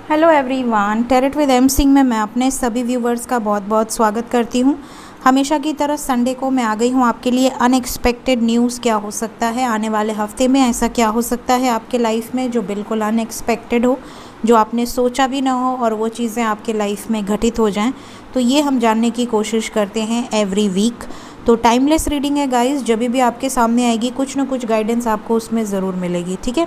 Hello everyone, tarot with M Singh में मैं अपने सभी व्यूवर्स का बहुत बहुत स्वागत करती हूँ। हमेशा की तरह संडे को मैं आ गई हूँ आपके लिए अनएक्सपेक्टेड न्यूज़ क्या हो सकता है आने वाले हफ्ते में, ऐसा क्या हो सकता है आपके लाइफ में जो बिल्कुल अनएक्सपेक्टेड हो, जो आपने सोचा भी ना हो और वो चीज़ें आपके लाइफ में घटित हो जाएं। तो ये हम जानने की कोशिश करते हैं एवरी वीक। तो टाइमलेस रीडिंग है गाइस, जब भी आपके सामने आएगी कुछ ना कुछ गाइडेंस आपको उसमें ज़रूर मिलेगी, ठीक है।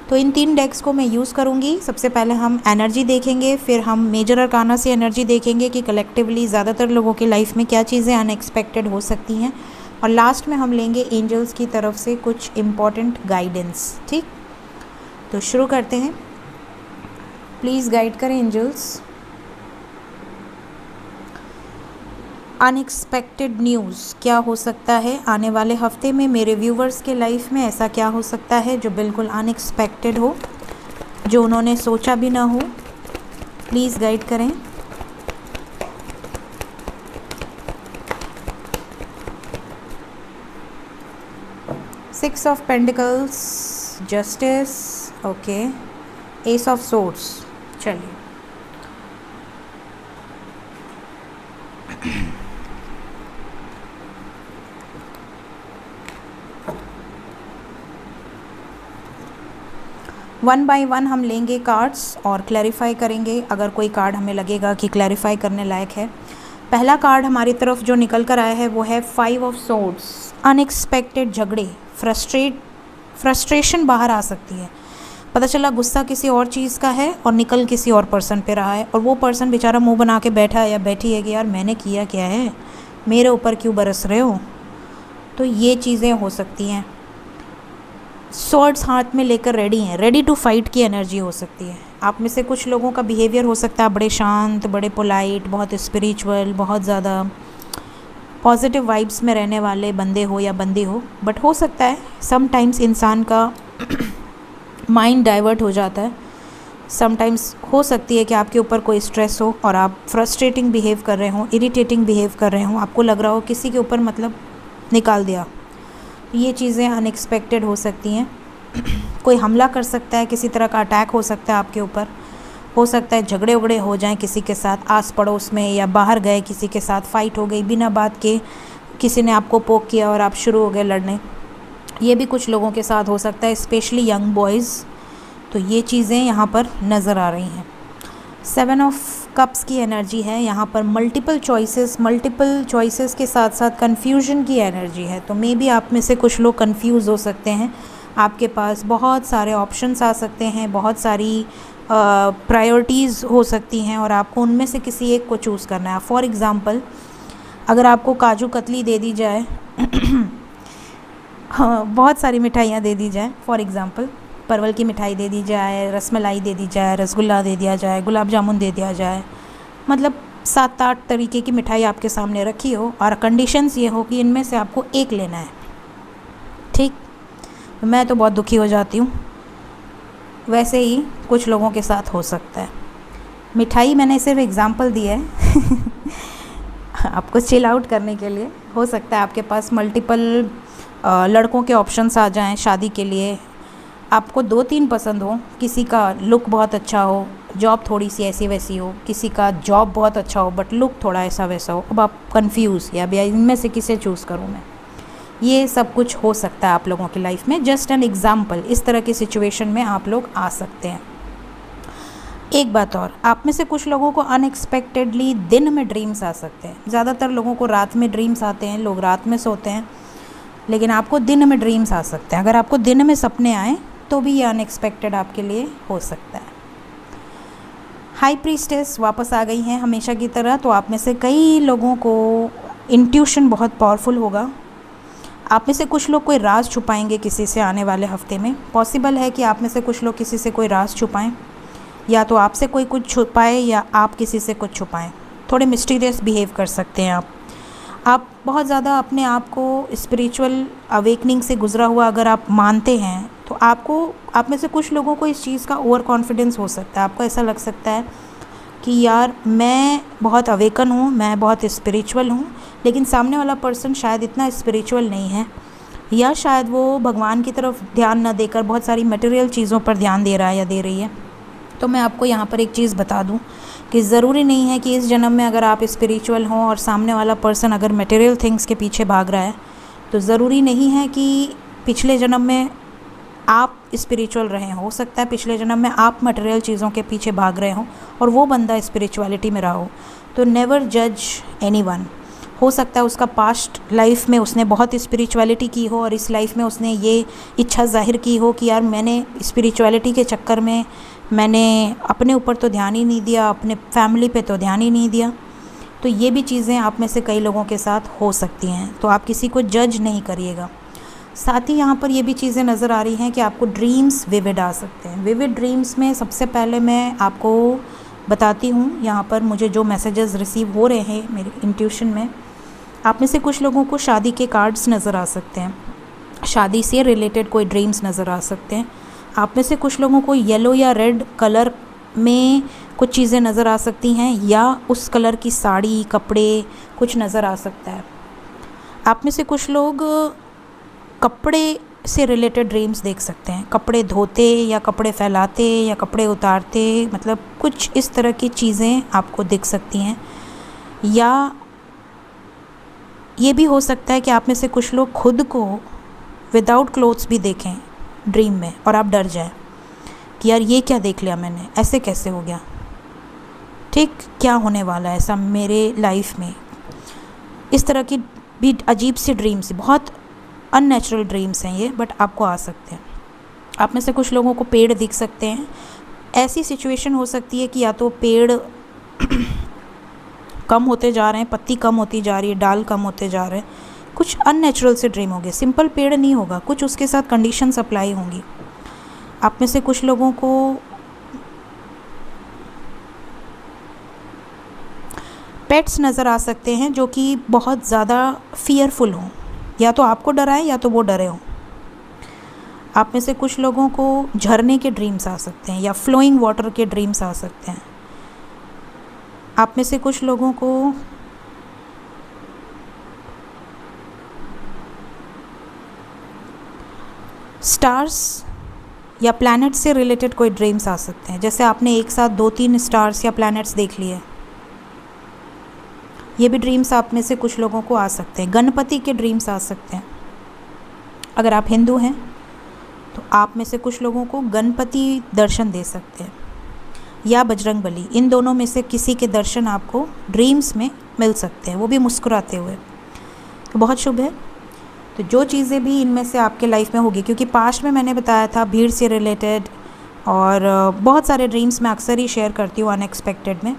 तो इन 3 डेक्स को मैं यूज़ करूँगी। सबसे पहले हम एनर्जी देखेंगे, फिर हम मेजर अरकाना से एनर्जी देखेंगे कि कलेक्टिवली ज़्यादातर लोगों की लाइफ में क्या चीज़ें अनएक्सपेक्टेड हो सकती हैं, और लास्ट में हम लेंगे एंजल्स की तरफ से कुछ इम्पॉर्टेंट गाइडेंस। ठीक, तो शुरू करते हैं। प्लीज़ गाइड करें एंजल्स। अनएक्सपेक्टेड न्यूज़ क्या हो सकता है आने वाले हफ्ते में मेरे व्यूवर्स के लाइफ में, ऐसा क्या हो सकता है जो बिल्कुल अनएक्सपेक्टेड हो, जो उन्होंने सोचा भी ना हो। प्लीज़ गाइड करें। Six of pentacles, justice, okay, S of swords. चलिए, वन बाय वन हम लेंगे कार्ड्स और क्लैरिफाई करेंगे अगर कोई कार्ड हमें लगेगा कि क्लैरिफाई करने लायक है। पहला कार्ड हमारी तरफ जो निकल कर आया है वो है 5 ऑफ सोर्ड्स। अनएक्सपेक्टेड झगड़े, फ्रस्ट्रेशन बाहर आ सकती है। पता चला गुस्सा किसी और चीज़ का है और निकल किसी और पर्सन पे रहा है, और वो पर्सन बेचारा मुंह बना के बैठा है या बैठी है कि यार मैंने किया क्या है, मेरे ऊपर क्यों बरस रहे हो। तो ये चीज़ें हो सकती हैं। स्वॉर्ड्स हाथ में लेकर रेडी हैं, रेडी टू फाइट की एनर्जी हो सकती है। आप में से कुछ लोगों का बिहेवियर हो सकता है बड़े शांत, बड़े पोलाइट, बहुत स्पिरिचुअल, बहुत ज़्यादा पॉजिटिव वाइब्स में रहने वाले बंदे हो या बंदी हो, बट हो सकता है समटाइम्स इंसान का माइंड डाइवर्ट हो जाता है। समटाइम्स हो सकती है कि आपके ऊपर कोई स्ट्रेस हो और आप फ्रस्ट्रेटिंग बिहेव कर रहे हों, इरिटेटिंग बिहेव कर रहे हों, आपको लग रहा हो किसी के ऊपर मतलब निकाल दिया। ये चीज़ें अनएक्सपेक्टेड हो सकती हैं। कोई हमला कर सकता है, किसी तरह का अटैक हो सकता है आपके ऊपर। हो सकता है झगड़े उगड़े हो जाएं किसी के साथ आस पड़ोस में, या बाहर गए किसी के साथ फाइट हो गई बिना बात के, किसी ने आपको पोक किया और आप शुरू हो गए लड़ने। ये भी कुछ लोगों के साथ हो सकता है, स्पेशली यंग बॉयज़। तो ये चीज़ें यहाँ पर नज़र आ रही हैं। 7 ऑफ कप्स की एनर्जी है यहाँ पर। मल्टीपल चॉइसेस के साथ साथ कन्फ्यूजन की एनर्जी है। तो मे बी आप में से कुछ लोग कंफ्यूज हो सकते हैं। आपके पास बहुत सारे ऑप्शंस आ सकते हैं, बहुत सारी प्रायोरिटीज़ हो सकती हैं, और आपको उनमें से किसी एक को चूज़ करना है। फॉर एग्ज़ाम्पल, अगर आपको काजू कतली दे दी जाए हाँ, बहुत सारी मिठाइयाँ दे दी जाए, फॉर एग्ज़ाम्पल परवल की मिठाई दे दी जाए, रसमलाई दे दी जाए, रसगुल्ला दे दिया जाए, गुलाब जामुन दे दिया जाए, मतलब 7-8 तरीके की मिठाई आपके सामने रखी हो और कंडीशंस ये हो कि इनमें से आपको एक लेना है। ठीक, मैं तो बहुत दुखी हो जाती हूँ। वैसे ही कुछ लोगों के साथ हो सकता है। मिठाई मैंने सिर्फ एग्ज़ाम्पल दी है आपको चिल आउट करने के लिए। हो सकता है आपके पास मल्टीपल लड़कों के ऑप्शंस आ जाएं शादी के लिए। आपको 2-3 पसंद हो, किसी का लुक बहुत अच्छा हो, जॉब थोड़ी सी ऐसी वैसी हो, किसी का जॉब बहुत अच्छा हो बट लुक थोड़ा ऐसा वैसा हो। अब आप कंफ्यूज, या भैया इनमें से किसे चूज़ करूँ मैं। ये सब कुछ हो सकता है आप लोगों की लाइफ में। जस्ट एन एग्जाम्पल, इस तरह की सिचुएशन में आप लोग आ सकते हैं। एक बात और, आप में से कुछ लोगों को अनएक्सपेक्टेडली दिन में ड्रीम्स आ सकते हैं। ज़्यादातर लोगों को रात में ड्रीम्स आते हैं, लोग रात में सोते हैं, लेकिन आपको दिन में ड्रीम्स आ सकते हैं। अगर आपको दिन में सपने आए तो भी ये अनएक्सपेक्टेड आपके लिए हो सकता है। हाई प्रीस्टेस वापस आ गई हैं हमेशा की तरह। तो आप में से कई लोगों को इंट्यूशन बहुत पावरफुल होगा। आप में से कुछ लोग कोई राज छुपाएंगे किसी से आने वाले हफ्ते में। पॉसिबल है कि आप में से कुछ लोग किसी से कोई राज छुपाएं, या तो आपसे कोई कुछ छुपाए या आप किसी से कुछ छुपाएं। थोड़े मिस्टीरियस बिहेव कर सकते हैं आप बहुत ज़्यादा अपने आप को स्पिरिचुअल अवेकनिंग से गुजरा हुआ अगर आप मानते हैं, तो आप में से कुछ लोगों को इस चीज़ का ओवर कॉन्फिडेंस हो सकता है। आपको ऐसा लग सकता है कि यार मैं बहुत अवेकन हूँ, मैं बहुत स्पिरिचुअल हूँ, लेकिन सामने वाला पर्सन शायद इतना स्पिरिचुअल नहीं है, या शायद वो भगवान की तरफ ध्यान न देकर बहुत सारी मटेरियल चीज़ों पर ध्यान दे रहा है या दे रही है। तो मैं आपको यहाँ पर एक चीज़ बता दूँ कि ज़रूरी नहीं है कि इस जन्म में अगर आप स्पिरिचुअल हों और सामने वाला पर्सन अगर मटेरियल थिंग्स के पीछे भाग रहा है, तो ज़रूरी नहीं है कि पिछले जन्म में आप स्पिरिचुअल रहे हो सकता है पिछले जन्म में आप मटेरियल चीज़ों के पीछे भाग रहे हो और वो बंदा स्पिरिचुअलिटी में रहा हो। तो नेवर जज एनीवन। हो सकता है उसका पास्ट लाइफ में उसने बहुत स्पिरिचुअलिटी की हो और इस लाइफ में उसने ये इच्छा जाहिर की हो कि यार मैंने स्पिरिचुअलिटी के चक्कर में मैंने अपने ऊपर तो ध्यान ही नहीं दिया, अपने फैमिली पे तो ध्यान ही नहीं दिया। तो ये भी चीज़ें आप में से कई लोगों के साथ हो सकती हैं, तो आप किसी को जज नहीं करिएगा। साथ ही यहाँ पर ये भी चीज़ें नज़र आ रही हैं कि आपको ड्रीम्स विविड आ सकते हैं। विविड ड्रीम्स में सबसे पहले मैं आपको बताती हूँ, यहाँ पर मुझे जो मैसेजेस रिसीव हो रहे हैं मेरे इंट्यूशन में, आप में से कुछ लोगों को शादी के कार्ड्स नज़र आ सकते हैं, शादी से रिलेटेड कोई ड्रीम्स नज़र आ सकते हैं। आप में से कुछ लोगों को येलो या रेड कलर में कुछ चीज़ें नज़र आ सकती हैं या उस कलर की साड़ी कपड़े कुछ नज़र आ सकता है। आप में से कुछ लोग कपड़े से रिलेटेड ड्रीम्स देख सकते हैं, कपड़े धोते या कपड़े फैलाते या कपड़े उतारते, मतलब कुछ इस तरह की चीज़ें आपको दिख सकती हैं। या ये भी हो सकता है कि आप में से कुछ लोग खुद को विदाउट क्लोथ्स भी देखें ड्रीम में और आप डर जाएं कि यार ये क्या देख लिया मैंने, ऐसे कैसे हो गया, ठीक क्या होने वाला है ऐसा मेरे लाइफ में। इस तरह की भी अजीब सी ड्रीम्स, बहुत अननेचुरल ड्रीम्स हैं ये, बट आपको आ सकते हैं। आप में से कुछ लोगों को पेड़ दिख सकते हैं। ऐसी सिचुएशन हो सकती है कि या तो पेड़ कम होते जा रहे हैं, पत्ती कम होती जा रही है, डाल कम होते जा रहे हैं, कुछ अननेचुरल से ड्रीम होंगे। सिंपल पेड़ नहीं होगा, कुछ उसके साथ कंडीशंस अप्लाई होंगी। आप में से कुछ लोगों को पेट्स नज़र आ सकते हैं जो कि बहुत ज़्यादा फियरफुल हों, या तो आपको डराएं या तो वो डरे हों। आप में से कुछ लोगों को झरने के ड्रीम्स आ सकते हैं या फ्लोइंग वाटर के ड्रीम्स आ सकते हैं। आप में से कुछ लोगों को स्टार्स या प्लैनेट से रिलेटेड कोई ड्रीम्स आ सकते हैं, जैसे आपने एक साथ 2-3 स्टार्स या प्लैनेट्स देख लिए। ये भी ड्रीम्स आप में से कुछ लोगों को आ सकते हैं। गणपति के ड्रीम्स आ सकते हैं। अगर आप हिंदू हैं तो आप में से कुछ लोगों को गणपति दर्शन दे सकते हैं या बजरंगबली, इन दोनों में से किसी के दर्शन आपको ड्रीम्स में मिल सकते हैं, वो भी मुस्कुराते हुए, तो बहुत शुभ है। तो जो चीज़ें भी इनमें से आपके लाइफ में होगी, क्योंकि पास्ट में मैंने बताया था भीड़ से रिलेटेड और बहुत सारे ड्रीम्स मैं अक्सर ही शेयर करती हूँ अनएक्सपेक्टेड में।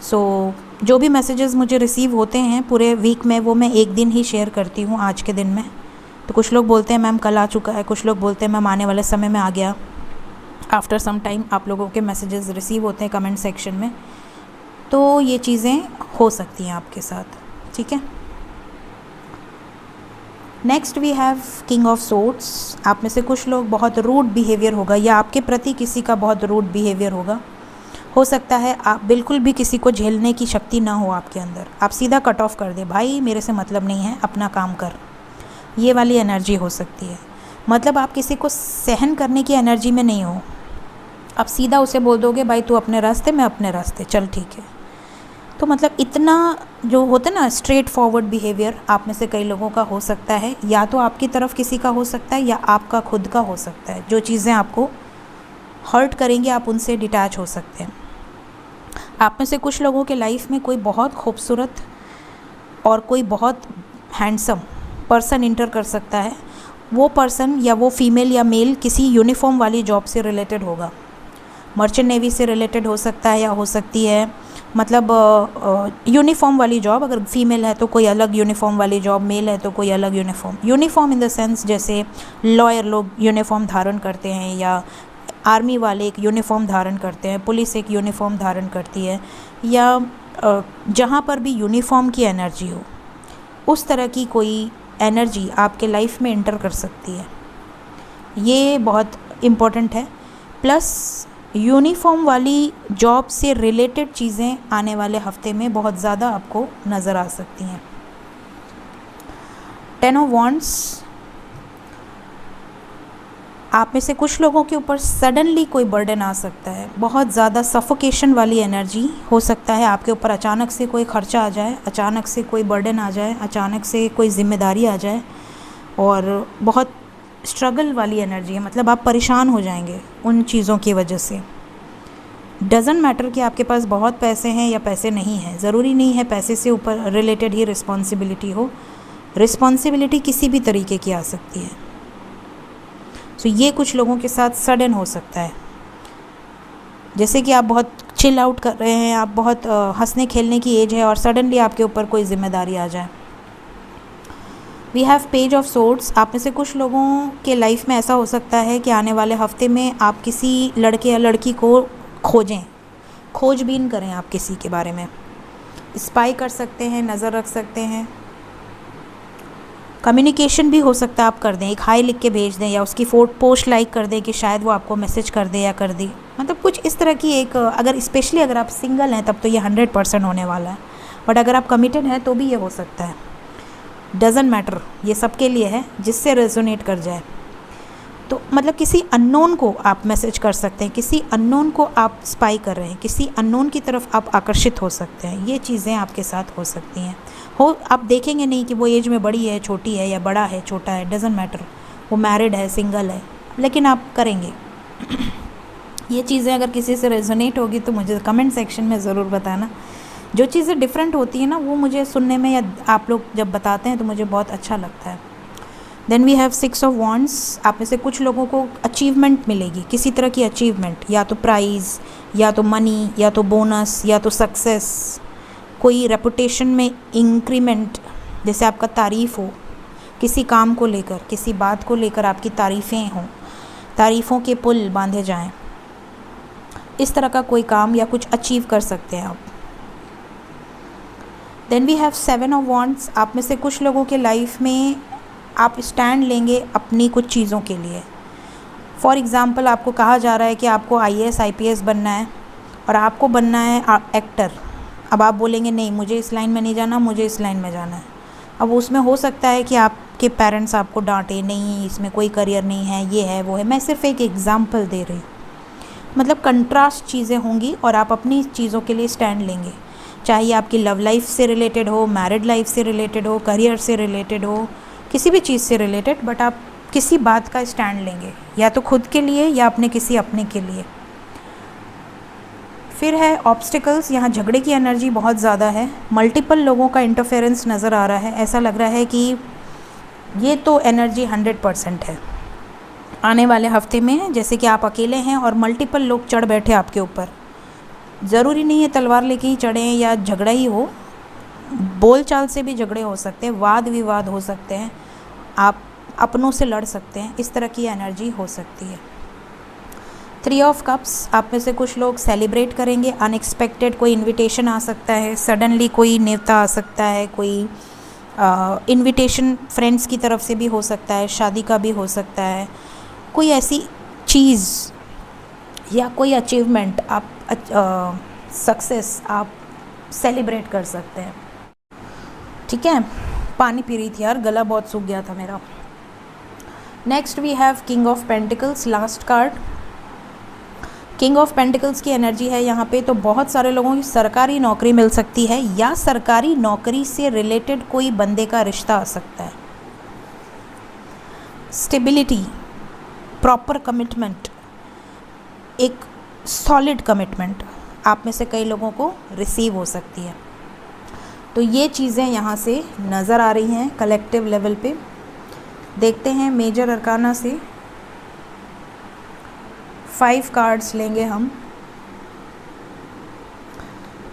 सो जो भी मैसेजेस मुझे रिसीव होते हैं पूरे वीक में, वो मैं एक दिन ही शेयर करती हूँ आज के दिन में। तो कुछ लोग बोलते हैं मैम कल आ चुका है, कुछ लोग बोलते हैं मैम आने वाले समय में आ गया। आफ्टर सम टाइम आप लोगों के मैसेजेस रिसीव होते हैं कमेंट सेक्शन में, तो ये चीज़ें हो सकती हैं आपके साथ, ठीक है। Next we have king of swords. आप में से कुछ लोग बहुत रूड बिहेवियर होगा या आपके प्रति किसी का बहुत रूड बिहेवियर होगा। हो सकता है आप बिल्कुल भी किसी को झेलने की शक्ति ना हो आपके अंदर, आप सीधा कट ऑफ कर दे, भाई मेरे से मतलब नहीं है, अपना काम कर, ये वाली एनर्जी हो सकती है। मतलब आप किसी को सहन करने की एनर्जी में नहीं हो, आप सीधा उसे बोल दोगे भाई तू अपने रास्ते मैं अपने रास्ते, चल ठीक है। तो मतलब इतना जो होता है ना स्ट्रेट फॉरवर्ड बिहेवियर आप में से कई लोगों का हो सकता है, या तो आपकी तरफ किसी का हो सकता है या आपका खुद का हो सकता है। जो चीज़ें आपको हर्ट करेंगी आप उनसे डिटैच हो सकते हैं। आप में से कुछ लोगों के लाइफ में कोई बहुत खूबसूरत और कोई बहुत हैंडसम पर्सन इंटर कर सकता है। वो पर्सन या वो फीमेल या मेल किसी यूनिफॉर्म वाली जॉब से रिलेटेड होगा, मर्चेंट नेवी से रिलेटेड हो सकता है या हो सकती है मतलब यूनिफॉर्म वाली जॉब। अगर फीमेल है तो कोई अलग यूनिफॉर्म वाली जॉब, मेल है तो कोई अलग यूनिफॉर्म इन द सेंस जैसे लॉयर लोग यूनिफॉर्म धारण करते हैं या आर्मी वाले एक यूनिफॉर्म धारण करते हैं, पुलिस एक यूनिफॉर्म धारण करती है, या जहाँ पर भी यूनिफॉर्म की एनर्जी हो उस तरह की कोई एनर्जी आपके लाइफ में एंटर कर सकती है। ये बहुत इम्पोर्टेंट है। प्लस यूनिफॉर्म वाली जॉब से रिलेटेड चीज़ें आने वाले हफ्ते में बहुत ज़्यादा आपको नज़र आ सकती हैं। 10 ऑफ वॉन्ड्स, आप में से कुछ लोगों के ऊपर सडनली कोई बर्डन आ सकता है, बहुत ज़्यादा सफोकेशन वाली एनर्जी हो सकता है आपके ऊपर। अचानक से कोई खर्चा आ जाए, अचानक से कोई बर्डन आ जाए, अचानक से कोई जिम्मेदारी आ जाए, और बहुत स्ट्रगल वाली एनर्जी है, मतलब आप परेशान हो जाएंगे उन चीज़ों की वजह से। डज़न्ट मैटर कि आपके पास बहुत पैसे हैं या पैसे नहीं हैं, ज़रूरी नहीं है पैसे से ऊपर रिलेटेड ही रिस्पॉन्सिबिलिटी हो। रिस्पॉन्सिबिलिटी किसी भी तरीके की आ सकती है। तो ये कुछ लोगों के साथ सडन हो सकता है, जैसे कि आप बहुत चिल आउट कर रहे हैं, आप बहुत हंसने खेलने की एज है, और सडनली आपके ऊपर कोई जिम्मेदारी आ जाए। We have page of swords. आप में से कुछ लोगों के लाइफ में ऐसा हो सकता है कि आने वाले हफ्ते में आप किसी लड़के या लड़की को खोजें, खोजबीन करें, आप किसी के बारे में स्पाई कर सकते हैं, नज़र रख सकते हैं। कम्युनिकेशन भी हो सकता है आप कर दें, एक हाई लिख के भेज दें, या उसकी पोस्ट लाइक कर दें कि शायद वो आपको मैसेज कर दे या कर दी, मतलब कुछ इस तरह की एक, अगर स्पेशली अगर आप सिंगल हैं तब तो ये 100% होने वाला है, बट अगर आप कमिटेड हैं तो भी ये हो सकता है। डज़न्ट मैटर, ये सबके लिए है जिससे रेजोनेट कर जाए। तो मतलब किसी अननोन को आप मैसेज कर सकते हैं, किसी अननोन को आप स्पाई कर रहे हैं, किसी अननोन की तरफ आप आकर्षित हो सकते हैं। ये चीज़ें आपके साथ हो सकती हैं। आप देखेंगे नहीं कि वो एज में बड़ी है, छोटी है, या बड़ा है, छोटा है, डज़न्ट मैटर, वो मैरिड है, सिंगल है, लेकिन आप करेंगे। ये चीज़ें अगर किसी से रेजोनेट होगी तो मुझे कमेंट सेक्शन में ज़रूर बताना। जो चीज़ें डिफरेंट होती हैं ना, वो मुझे सुनने में, या आप लोग जब बताते हैं तो मुझे बहुत अच्छा लगता है। Then we have 6 of wands. आप में से कुछ लोगों को अचीवमेंट मिलेगी, किसी तरह की अचीवमेंट, या तो प्राइज़, या तो मनी, या तो बोनस, या तो सक्सेस, कोई रेपुटेशन में इंक्रीमेंट, जैसे आपका तारीफ़ हो, किसी काम को लेकर, किसी बात को लेकर आपकी तारीफ़ें हों, तारीफ़ों के पुल बांधे जाएं, इस तरह का कोई काम या कुछ अचीव कर सकते हैं आप। Then we have 7 of wands. आप में से कुछ लोगों के लाइफ में आप स्टैंड लेंगे अपनी कुछ चीज़ों के लिए। फॉर एग्ज़ाम्पल, आपको कहा जा रहा है कि आपको IAS IPS बनना है और आपको बनना है एक्टर। अब आप बोलेंगे नहीं, मुझे इस लाइन में नहीं जाना, मुझे इस लाइन में जाना है। अब उसमें हो सकता है कि आपके पेरेंट्स आपको डांटे, नहीं इसमें कोई करियर नहीं है, ये है वो है। मैं सिर्फ एक एग्ज़ाम्पल दे रही हूँ, मतलब कंट्रास्ट चीज़ें होंगी और आप अपनी चीज़ों के लिए स्टैंड लेंगे, चाहे आपकी लव लाइफ से रिलेटेड हो, मैरिड लाइफ से रिलेटेड हो, करियर से रिलेटेड हो, किसी भी चीज़ से रिलेटेड, बट आप किसी बात का स्टैंड लेंगे, या तो खुद के लिए या अपने किसी अपने के लिए। फिर है ऑब्स्टिकल्स। यहाँ झगड़े की एनर्जी बहुत ज़्यादा है, मल्टीपल लोगों का इंटरफेरेंस नज़र आ रहा है। ऐसा लग रहा है कि ये तो एनर्जी 100% है आने वाले हफ्ते में, जैसे कि आप अकेले हैं और मल्टीपल लोग चढ़ बैठे आपके ऊपर। ज़रूरी नहीं है तलवार लेके ही चढ़ें या झगड़ा ही हो, बोलचाल से भी झगड़े हो सकते हैं, वाद विवाद हो सकते हैं, आप अपनों से लड़ सकते हैं, इस तरह की एनर्जी हो सकती है। 3 ऑफ कप्स। आप में से कुछ लोग सेलिब्रेट करेंगे, अनएक्सपेक्टेड कोई इनविटेशन आ सकता है, सडनली कोई न्योता आ सकता है, कोई इनविटेशन फ्रेंड्स की तरफ से भी हो सकता है, शादी का भी हो सकता है, कोई ऐसी चीज़ या कोई अचीवमेंट, आप सक्सेस आप सेलिब्रेट कर सकते हैं। ठीक है, पानी पी रही थी यार, गला बहुत सूख गया था मेरा। Next we have king of pentacles, last card. King of pentacles की एनर्जी है यहाँ पे, तो बहुत सारे लोगों की सरकारी नौकरी मिल सकती है, या सरकारी नौकरी से रिलेटेड कोई बंदे का रिश्ता आ सकता है। स्टेबिलिटी, प्रॉपर कमिटमेंट, एक सॉलिड कमिटमेंट आप में से कई लोगों को रिसीव हो सकती है। तो ये चीज़ें यहाँ से नज़र आ रही हैं कलेक्टिव लेवल पे। देखते हैं मेजर अरकाना से 5 कार्ड्स लेंगे हम।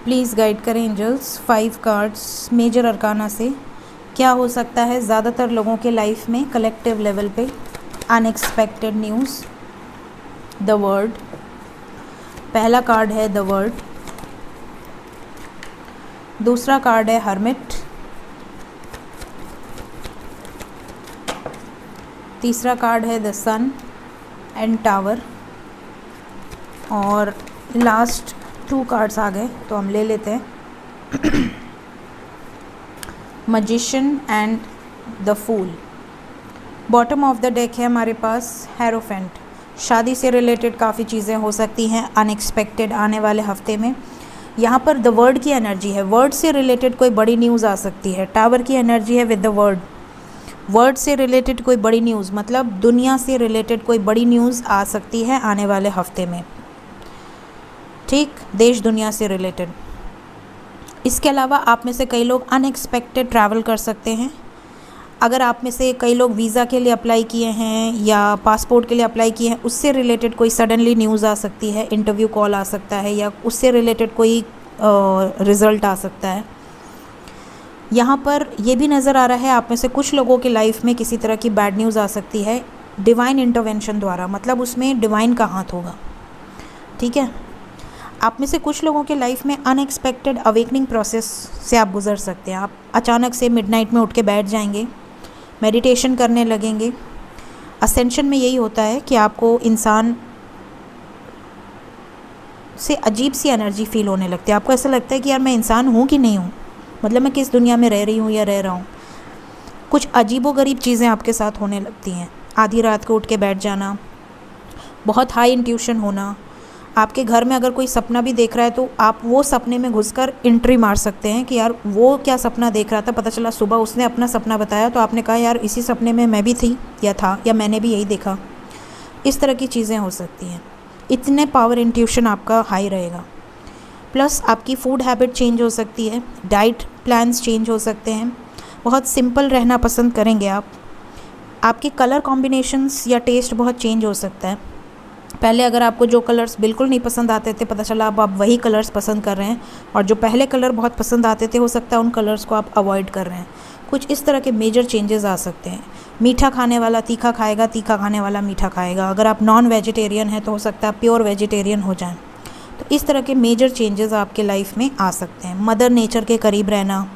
प्लीज़ गाइड करें एंजल्स, 5 कार्ड्स मेजर अरकाना से क्या हो सकता है ज़्यादातर लोगों के लाइफ में कलेक्टिव लेवल पे। Unexpected news, the world. पहला कार्ड है द वर्ड, दूसरा कार्ड है हर्मिट, तीसरा कार्ड है द सन एंड टावर, और लास्ट 2 कार्ड्स आ गए तो हम ले लेते हैं। Magician and the fool. Bottom of the deck है हमारे पास हेरोफेंट। शादी से रिलेटेड काफ़ी चीज़ें हो सकती हैं अनएक्सपेक्टेड आने वाले हफ्ते में। यहाँ पर द वर्ड की एनर्जी है, वर्ड से रिलेटेड कोई बड़ी न्यूज़ आ सकती है। टावर की एनर्जी है विद द वर्ड, वर्ड से रिलेटेड कोई बड़ी न्यूज़, मतलब दुनिया से रिलेटेड कोई बड़ी न्यूज़ आ सकती है आने वाले हफ्ते में, ठीक, देश दुनिया से रिलेटेड। इसके अलावा आप में से कई लोग अनएक्सपेक्टेड ट्रैवल कर सकते हैं। अगर आप में से कई लोग वीज़ा के लिए अप्लाई किए हैं या पासपोर्ट के लिए अप्लाई किए हैं, उससे रिलेटेड कोई सडनली न्यूज़ आ सकती है, इंटरव्यू कॉल आ सकता है या उससे रिलेटेड कोई रिज़ल्ट आ सकता है। यहाँ पर ये भी नज़र आ रहा है आप में से कुछ लोगों की लाइफ में किसी तरह की बैड न्यूज़ आ सकती है डिवाइन इंटरवेंशन द्वारा, मतलब उसमें डिवाइन का हाथ होगा, ठीक है। आप में से कुछ लोगों के लाइफ में अनएक्सपेक्टेड अवेकनिंग प्रोसेस से आप गुजर सकते हैं। आप अचानक से मिडनाइट में उठ के बैठ जाएंगे, मेडिटेशन करने लगेंगे। असेंशन में यही होता है कि आपको इंसान से अजीब सी एनर्जी फील होने लगती है। आपको ऐसा लगता है कि यार मैं इंसान हूँ कि नहीं हूँ, मतलब मैं किस दुनिया में रह रही हूँ या रह रहा हूँ। कुछ अजीबोगरीब चीज़ें आपके साथ होने लगती हैं। आधी रात को उठ के बैठ जाना, बहुत हाई इंट्यूशन होना। आपके घर में अगर कोई सपना भी देख रहा है तो आप वो सपने में घुसकर एंट्री मार सकते हैं कि यार वो क्या सपना देख रहा था, पता चला सुबह उसने अपना सपना बताया तो आपने कहा यार इसी सपने में मैं भी थी या था या मैंने भी यही देखा। इस तरह की चीज़ें हो सकती हैं। इतने पावर इंट्यूशन आपका हाई रहेगा। प्लस आपकी फूड हैबिट चेंज हो सकती है, डाइट प्लान्स चेंज हो सकते हैं। बहुत सिंपल रहना पसंद करेंगे आप। आपके कलर कॉम्बिनेशंस या टेस्ट बहुत चेंज हो सकता है। पहले अगर आपको जो कलर्स बिल्कुल नहीं पसंद आते थे, पता चला अब आप वही कलर्स पसंद कर रहे हैं, और जो पहले कलर बहुत पसंद आते थे हो सकता है उन कलर्स को आप अवॉइड कर रहे हैं। कुछ इस तरह के मेजर चेंजेस आ सकते हैं। मीठा खाने वाला तीखा खाएगा, तीखा खाने वाला मीठा खाएगा। अगर आप नॉन वेजिटेरियन हैं तो हो सकता है आप प्योर वेजिटेरियन हो जाएं। तो इस तरह के मेजर चेंजेस आपके लाइफ में आ सकते हैं। मदर नेचर के करीब रहना,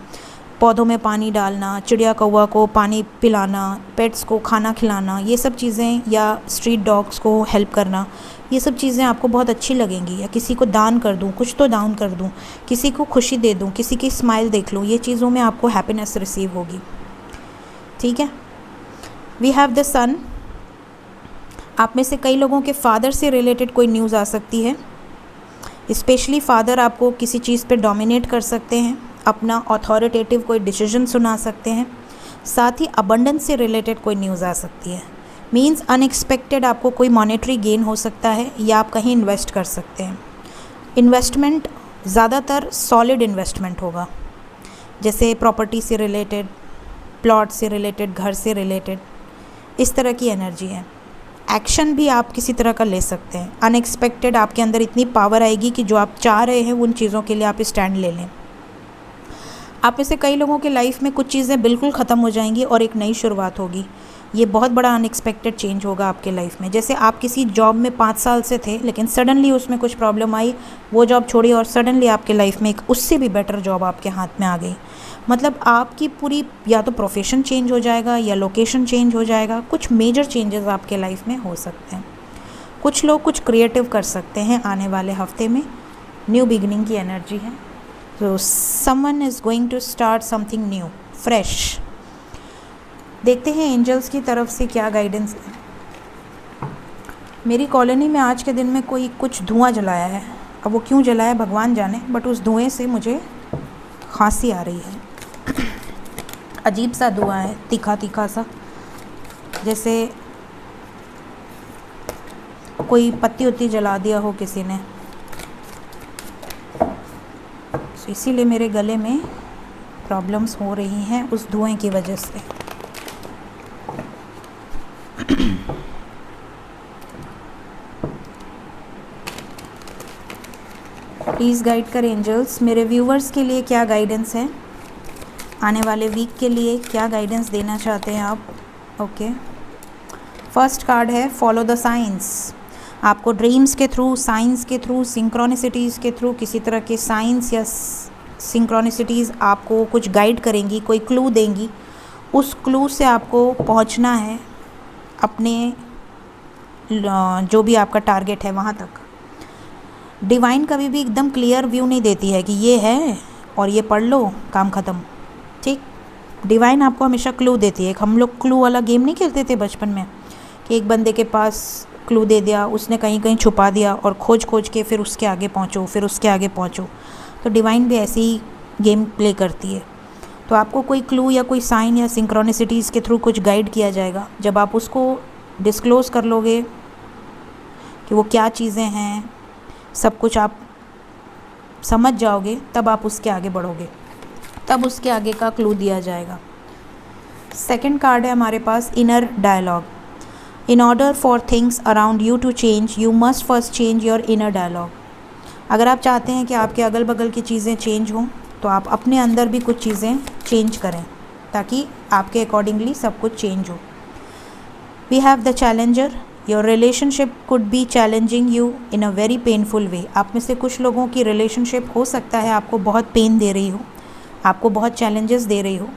पौधों में पानी डालना, चिड़िया कौवा को पानी पिलाना, पेट्स को खाना खिलाना, ये सब चीज़ें, या स्ट्रीट डॉग्स को हेल्प करना, ये सब चीज़ें आपको बहुत अच्छी लगेंगी। या किसी को दान कर दूँ, कुछ तो दान कर दूँ, किसी को खुशी दे दूँ, किसी की स्माइल देख लूँ, ये चीज़ों में आपको हैप्पीनेस रिसीव होगी, ठीक है। वी हैव द सन। आप में से कई लोगों के फादर से रिलेटेड कोई न्यूज़ आ सकती है। स्पेशली फादर आपको किसी चीज़ पे डोमिनेट कर सकते हैं, अपना अथॉरिटेटिव कोई डिसीजन सुना सकते हैं। साथ ही अबंडेंस से रिलेटेड कोई न्यूज़ आ सकती है। मींस अनएक्सपेक्टेड आपको कोई मॉनेटरी गेन हो सकता है या आप कहीं इन्वेस्ट कर सकते हैं। इन्वेस्टमेंट ज़्यादातर सॉलिड इन्वेस्टमेंट होगा, जैसे प्रॉपर्टी से रिलेटेड, प्लॉट से रिलेटेड, घर से रिलेटेड, इस तरह की एनर्जी है। एक्शन भी आप किसी तरह का ले सकते हैं। अनएक्सपेक्टेड आपके अंदर इतनी पावर आएगी कि जो आप चाह रहे हैं उन चीज़ों के लिए आप स्टैंड ले लें। आप में से कई लोगों के लाइफ में कुछ चीज़ें बिल्कुल ख़त्म हो जाएंगी और एक नई शुरुआत होगी। ये बहुत बड़ा अनएक्सपेक्टेड चेंज होगा आपके लाइफ में। जैसे आप किसी जॉब में 5 साल से थे, लेकिन सडनली उसमें कुछ प्रॉब्लम आई, वो जॉब छोड़ी और सडनली आपके लाइफ में एक उससे भी बेटर जॉब आपके हाथ में आ गई। मतलब आपकी पूरी या तो प्रोफेशन चेंज हो जाएगा या लोकेशन चेंज हो जाएगा। कुछ मेजर चेंजेस आपके लाइफ में हो सकते हैं। कुछ लोग कुछ क्रिएटिव कर सकते हैं आने वाले हफ्ते में। न्यू बिगिनिंग की एनर्जी है। तो someone is going to start something new, fresh. देखते हैं एंजल्स की तरफ से क्या गाइडेंस है। मेरी कॉलोनी में आज के दिन में कोई कुछ धुआं जलाया है। अब वो क्यों जलाया भगवान जाने, बट उस धुएं से मुझे खांसी आ रही है। अजीब सा धुआं है, तीखा तीखा सा, जैसे कोई पत्ती उत्ती जला दिया हो किसी ने। तो इसीलिए मेरे गले में प्रॉब्लम्स हो रही हैं उस धुएं की वजह से। प्लीज़ गाइड कर एंजल्स, मेरे व्यूवर्स के लिए क्या गाइडेंस है, आने वाले वीक के लिए क्या गाइडेंस देना चाहते हैं आप। ओके, फर्स्ट कार्ड है फॉलो द साइंस। आपको ड्रीम्स के थ्रू, साइंस के थ्रू, सिंक्रोनिसिटीज़ के थ्रू, किसी तरह के साइंस या सिंक्रोनिसिटीज़ आपको कुछ गाइड करेंगी, कोई क्लू देंगी। उस क्लू से आपको पहुंचना है अपने जो भी आपका टारगेट है वहाँ तक। डिवाइन कभी भी एकदम क्लियर व्यू नहीं देती है कि ये है और ये पढ़ लो, काम ख़त्म, ठीक। डिवाइन आपको हमेशा क्लू देती है। हम लोग क्लू वाला गेम नहीं खेलते थे बचपन में कि एक बंदे के पास क्लू दे दिया, उसने कहीं कहीं छुपा दिया और खोज खोज के फिर उसके आगे पहुँचो, फिर उसके आगे पहुँचो। तो डिवाइन भी ऐसी ही गेम प्ले करती है। तो आपको कोई क्लू या कोई साइन या सिंक्रोनिसिटीज़ के थ्रू कुछ गाइड किया जाएगा। जब आप उसको डिस्क्लोज़ कर लोगे कि वो क्या चीज़ें हैं, सब कुछ आप समझ जाओगे, तब आप उसके आगे बढ़ोगे, तब उसके आगे का क्लू दिया जाएगा। सेकंड कार्ड है हमारे पास inner dialogue. In order for things around you to change, you must first change your inner dialogue. अगर आप चाहते हैं कि आपके अगल बगल की चीज़ें चेंज हों, तो आप अपने अंदर भी कुछ चीज़ें चेंज करें ताकि आपके अकॉर्डिंगली सब कुछ चेंज हो। We have the challenger. Your relationship could be challenging you in a very painful way. आप में से कुछ लोगों की रिलेशनशिप हो सकता है आपको बहुत पेन दे रही हो, आपको बहुत चैलेंजेस दे रही हो।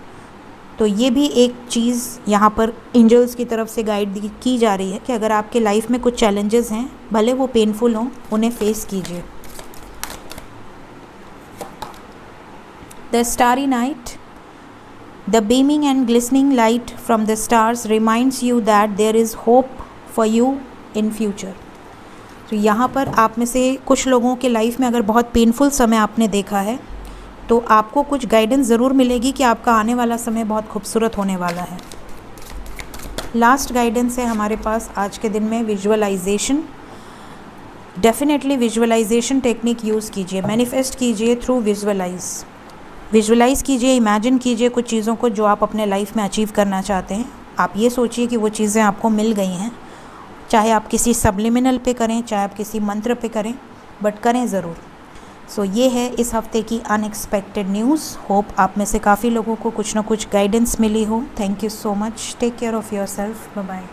तो ये भी एक चीज़ यहाँ पर एंजल्स की तरफ से गाइड की जा रही है कि अगर आपके लाइफ में कुछ चैलेंजेस हैं, भले वो पेनफुल हों, उन्हें फेस कीजिए। The starry night. The beaming and glistening light from the stars reminds you that there is hope for you in future. तो यहाँ पर आप में से कुछ लोगों के लाइफ में अगर बहुत पेनफुल समय आपने देखा है, तो आपको कुछ गाइडेंस ज़रूर मिलेगी कि आपका आने वाला समय बहुत खूबसूरत होने वाला है। लास्ट गाइडेंस है हमारे पास आज के दिन में visualisation. Definitely visualisation technique use कीजिए, मैनिफेस्ट कीजिए थ्रू विजुअलाइज़ कीजिए, इमेजिन कीजिए कुछ चीज़ों को जो आप अपने लाइफ में अचीव करना चाहते हैं। आप ये सोचिए कि वो चीज़ें आपको मिल गई हैं, चाहे आप किसी सबलिमिनल पे करें, चाहे आप किसी मंत्र पे करें, बट करें ज़रूर। सो ये है इस हफ्ते की अनएक्सपेक्टेड न्यूज़। होप आप में से काफ़ी लोगों को कुछ ना कुछ गाइडेंस मिली हो। Thank you so much. Take care of your self. Bye bye.